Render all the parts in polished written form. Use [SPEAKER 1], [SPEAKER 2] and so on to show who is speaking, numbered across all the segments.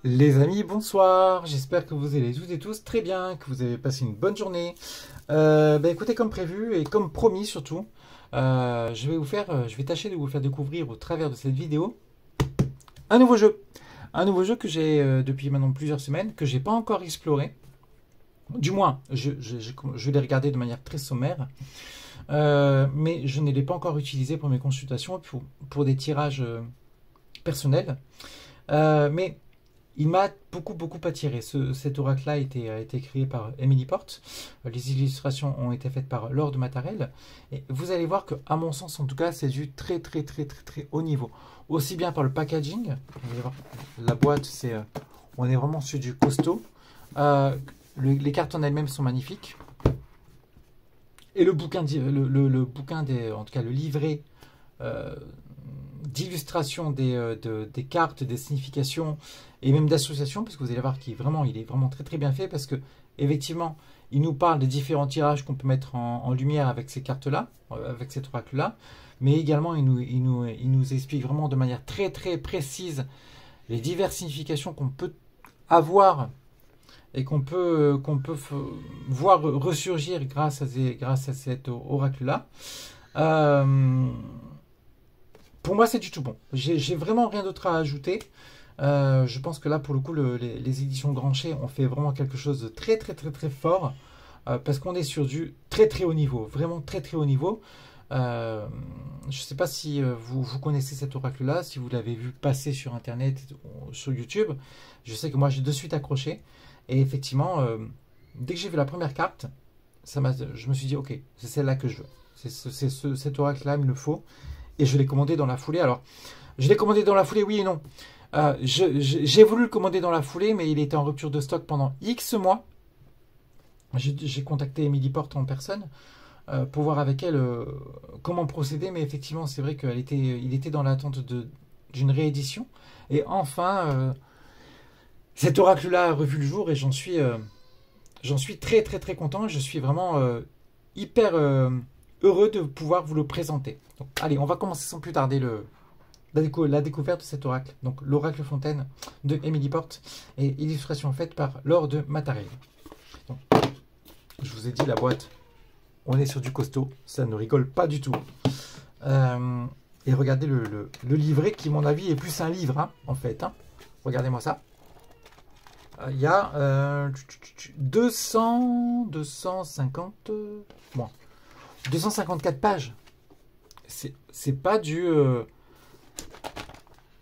[SPEAKER 1] Les amis, bonsoir. J'espère que vous allez toutes et tous très bien, que vous avez passé une bonne journée. Écoutez, comme prévu et comme promis surtout, je vais tâcher de vous faire découvrir au travers de cette vidéo un nouveau jeu. Un nouveau jeu que j'ai depuis maintenant plusieurs semaines, que j'ai pas encore exploré. Du moins, je l'ai regardé de manière très sommaire, mais je ne l'ai pas encore utilisé pour mes consultations, pour des tirages personnels. Mais il m'a beaucoup attiré. Cet oracle-là a été créé par Emily Porte. Les illustrations ont été faites par Lord Mattarel. Et vous allez voir que, à mon sens, en tout cas, c'est du très haut niveau. Aussi bien par le packaging. Vous allez voir, la boîte, on est vraiment sur du costaud. Les cartes en elles-mêmes sont magnifiques. Et le bouquin, en tout cas le livret d'illustration des cartes, des significations et même d'associations, parce que vous allez voir qu'il il est vraiment très bien fait, parce que effectivement il nous parle des différents tirages qu'on peut mettre en lumière avec ces cartes là, avec cet oracle là, mais également il nous explique vraiment de manière très précise les diverses significations qu'on peut avoir et qu'on peut voir ressurgir grâce à cet oracle là. Pour moi, c'est du tout bon. J'ai vraiment rien d'autre à ajouter. Je pense que là, pour le coup, les éditions Grancher ont fait vraiment quelque chose de très fort. Parce qu'on est sur du très haut niveau. Vraiment très haut niveau. Je ne sais pas si vous connaissez cet oracle-là, si vous l'avez vu passer sur Internet, sur YouTube. Je sais que moi, j'ai de suite accroché. Et effectivement, dès que j'ai vu la première carte, je me suis dit, ok, c'est celle-là que je veux. Cet oracle-là, il me le faut. Et je l'ai commandé dans la foulée. Alors, je l'ai commandé dans la foulée, oui et non. J'ai voulu le commander dans la foulée, mais il était en rupture de stock pendant X mois. J'ai contacté Emily Porte en personne pour voir avec elle comment procéder. Mais effectivement, c'est vrai il était dans l'attente d'une réédition. Et enfin, cet oracle-là a revu le jour et j'en suis très content. Je suis vraiment hyper heureux de pouvoir vous le présenter. Donc, allez, on va commencer sans plus tarder la découverte de cet oracle. Donc, l'oracle fontaine de Emily Porte et illustration faite par Lord Mattarel. Donc, je vous ai dit, la boîte, on est sur du costaud, ça ne rigole pas du tout. Et regardez le livret qui, à mon avis, est plus un livre, hein, en fait. Hein. Regardez-moi ça. Il y a 250... Bon, 254 pages. C'est pas du...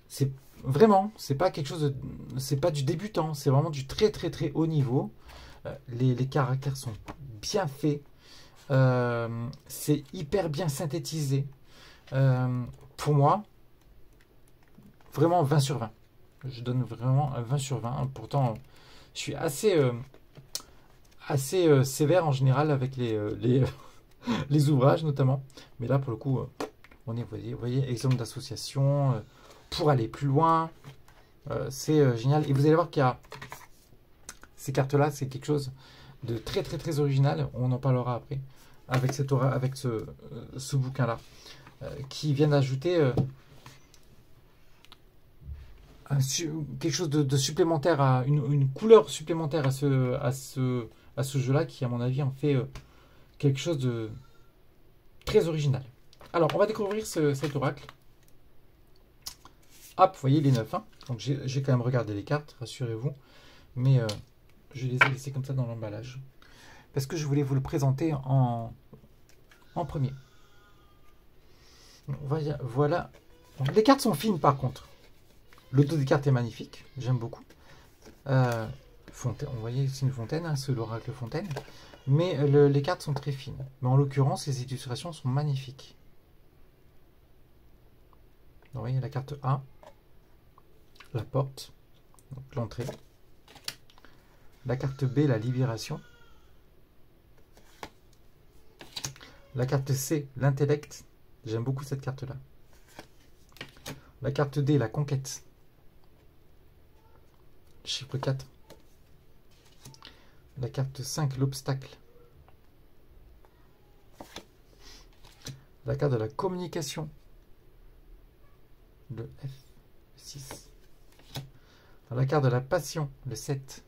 [SPEAKER 1] c'est vraiment, c'est pas quelque chose de... C'est pas du débutant, c'est vraiment du très haut niveau. Les caractères sont bien faits. C'est hyper bien synthétisé. Pour moi, vraiment 20 sur 20. Je donne vraiment un 20 sur 20. Pourtant, je suis assez sévère en général avec les ouvrages notamment. Mais là, pour le coup, vous voyez, exemple d'association pour aller plus loin. C'est génial. Et vous allez voir qu'il y a ces cartes-là, c'est quelque chose de très original. On en parlera après avec ce bouquin-là qui vient d'ajouter quelque chose de supplémentaire, une couleur supplémentaire à ce jeu-là qui, à mon avis, en fait quelque chose de très original. Alors, on va découvrir cet oracle. Hop, vous voyez, il est neuf. Hein. Donc, j'ai quand même regardé les cartes, rassurez-vous. Mais je les ai laissées comme ça dans l'emballage. Parce que je voulais vous le présenter en premier. Voilà. Les cartes sont fines, par contre. Le dos des cartes est magnifique. J'aime beaucoup. Fontaine, vous voyez, c'est une fontaine, hein, c'est l'oracle fontaine. Mais les cartes sont très fines. Mais en l'occurrence, les illustrations sont magnifiques. Vous voyez la carte A, la porte, donc l'entrée. La carte B, la libération. La carte C, l'intellect. J'aime beaucoup cette carte-là. La carte D, la conquête. Chiffre 4. La carte 5, l'obstacle. La carte de la communication. Le F6. La carte de la passion, le 7.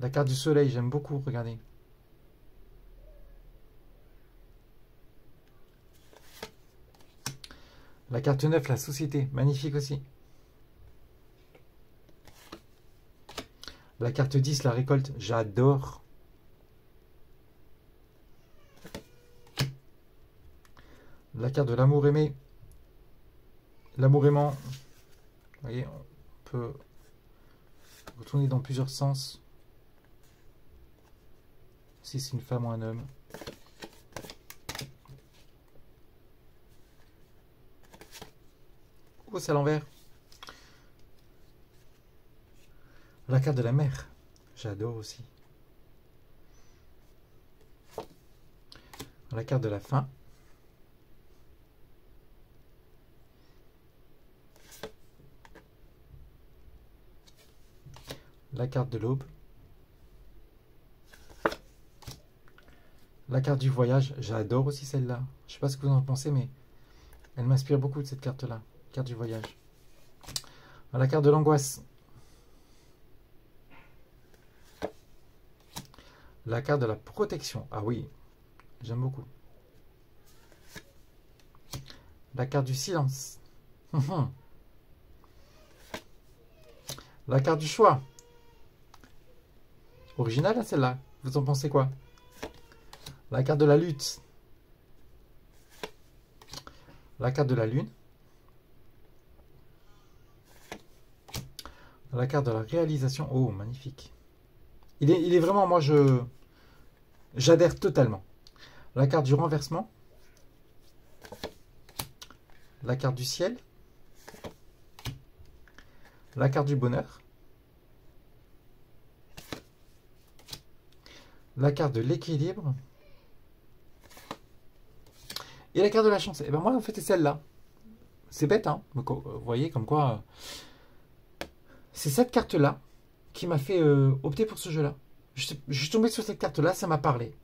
[SPEAKER 1] La carte du soleil, j'aime beaucoup, regardez. La carte 9, la société, magnifique aussi. La carte 10, la récolte, j'adore. La carte de l'amour aimé. L'amour aimant. Vous voyez, on peut retourner dans plusieurs sens. Si c'est une femme ou un homme. Oh, c'est à l'envers. La carte de la mer. J'adore aussi. La carte de la fin. La carte de l'aube. La carte du voyage. J'adore aussi celle-là. Je ne sais pas ce que vous en pensez, mais elle m'inspire beaucoup de cette carte-là. Carte du voyage. La carte de l'angoisse. La carte de la protection. Ah oui, j'aime beaucoup. La carte du silence. La carte du choix. Originale, hein, celle-là. Vous en pensez quoi? La carte de la lutte. La carte de la lune. La carte de la réalisation. Oh, magnifique. Il est vraiment, moi, j'adhère totalement. La carte du renversement. La carte du ciel. La carte du bonheur. La carte de l'équilibre. Et la carte de la chance. Et ben moi, en fait, c'est celle-là. C'est bête, hein. Vous voyez, comme quoi... c'est cette carte-là qui m'a fait opter pour ce jeu-là. Je suis tombé sur cette carte-là, ça m'a parlé.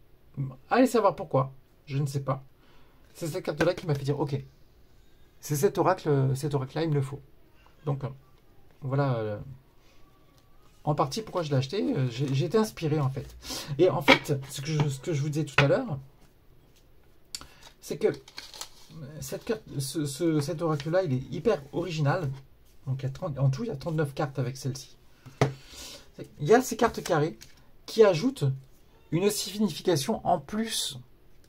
[SPEAKER 1] Allez savoir pourquoi, je ne sais pas. C'est cette carte-là qui m'a fait dire, ok, c'est cet oracle-là, il me le faut. Donc, voilà, en partie pourquoi je l'ai acheté. J'ai été inspiré, en fait. Et en fait, ce que je vous disais tout à l'heure, c'est que cet oracle-là, il est hyper original. Donc, en tout, il y a 39 cartes avec celle-ci. Il y a ces cartes carrées qui ajoutent une signification en plus,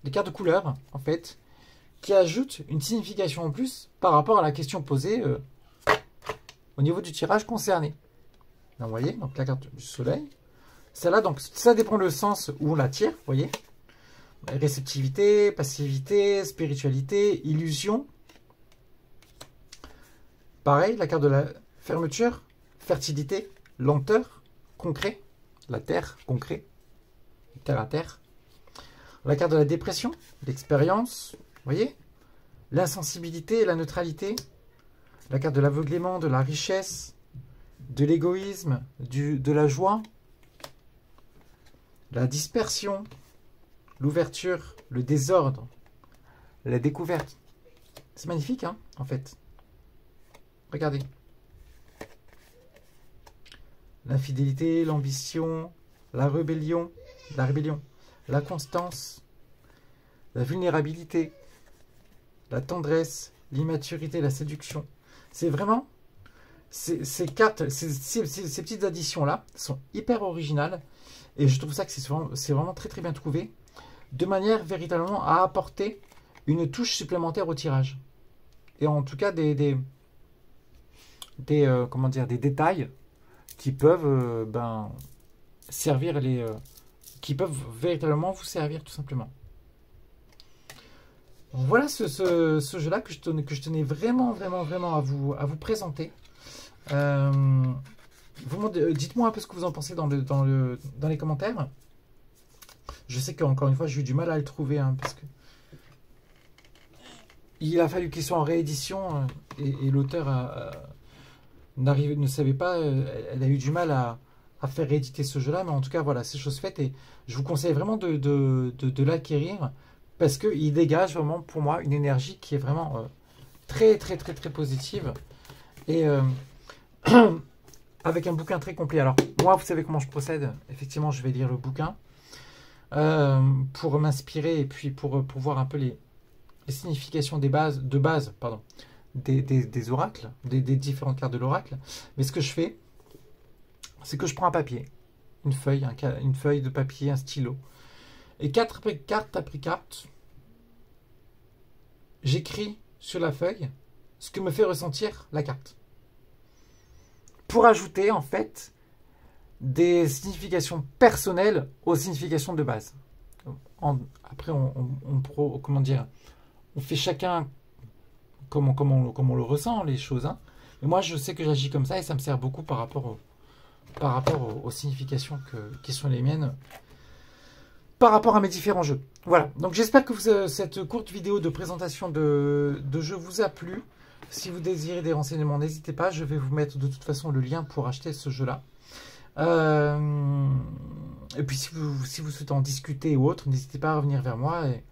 [SPEAKER 1] des cartes de couleur, en fait, qui ajoutent une signification en plus par rapport à la question posée au niveau du tirage concerné. Donc, vous voyez, donc la carte du soleil. Celle-là, donc, ça dépend le sens où on la tire, vous voyez. Réceptivité, passivité, spiritualité, illusion. Pareil, la carte de la fermeture, fertilité, lenteur, concret, la terre, concret, terre à terre. La carte de la dépression, l'expérience, vous voyez, l'insensibilité et la neutralité. La carte de l'aveuglement, de la richesse, de l'égoïsme, de la joie, la dispersion, l'ouverture, le désordre, la découverte. C'est magnifique, hein, en fait. Regardez. L'infidélité, l'ambition, la rébellion, la constance, la vulnérabilité, la tendresse, l'immaturité, la séduction. C'est vraiment... Ces cartes, ces petites additions-là sont hyper originales. Et je trouve ça que c'est vraiment très très bien trouvé. De manière véritablement à apporter une touche supplémentaire au tirage. Et en tout cas comment dire, des détails qui peuvent servir qui peuvent véritablement vous servir tout simplement. Donc voilà ce jeu-là que je tenais vraiment à vous présenter. Dites-moi un peu ce que vous en pensez dans les commentaires. Je sais qu'encore une fois, j'ai eu du mal à le trouver, hein, parce que il a fallu qu'il soit en réédition et l'auteur ne savait pas, elle a eu du mal à faire rééditer ce jeu-là, mais en tout cas, voilà, c'est chose faite et je vous conseille vraiment de l'acquérir parce qu'il dégage vraiment pour moi une énergie qui est vraiment très positive Et avec un bouquin très complet. Alors, moi, vous savez comment je procède. Effectivement, je vais lire le bouquin pour m'inspirer et puis pour voir un peu les significations des bases, des oracles, des différentes cartes de l'oracle. Mais ce que je fais, c'est que je prends un papier, une feuille de papier, un stylo, et carte après carte, j'écris sur la feuille ce que me fait ressentir la carte. Pour ajouter, en fait, des significations personnelles aux significations de base. Après, comment dire, on fait chacun comme on le ressent, les choses. Hein. Mais moi, je sais que j'agis comme ça et ça me sert beaucoup par rapport aux significations qui sont les miennes, par rapport à mes différents jeux. Voilà, donc j'espère que cette courte vidéo de présentation de jeu vous a plu. Si vous désirez des renseignements, n'hésitez pas, je vais vous mettre de toute façon le lien pour acheter ce jeu-là. Et puis si vous souhaitez en discuter ou autre, n'hésitez pas à revenir vers moi et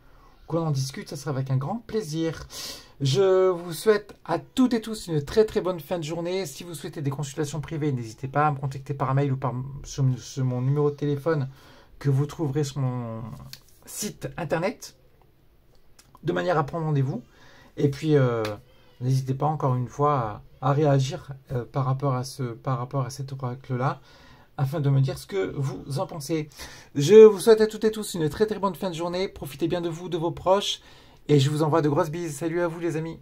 [SPEAKER 1] qu'on en discute, ça sera avec un grand plaisir. Je vous souhaite à toutes et tous une très très bonne fin de journée. Si vous souhaitez des consultations privées, n'hésitez pas à me contacter par mail ou sur mon numéro de téléphone que vous trouverez sur mon site internet de manière à prendre rendez-vous. Et puis n'hésitez pas encore une fois à réagir par rapport à cet oracle-là, afin de me dire ce que vous en pensez. Je vous souhaite à toutes et tous une très très bonne fin de journée. Profitez bien de vous, de vos proches. Et je vous envoie de grosses bises. Salut à vous les amis.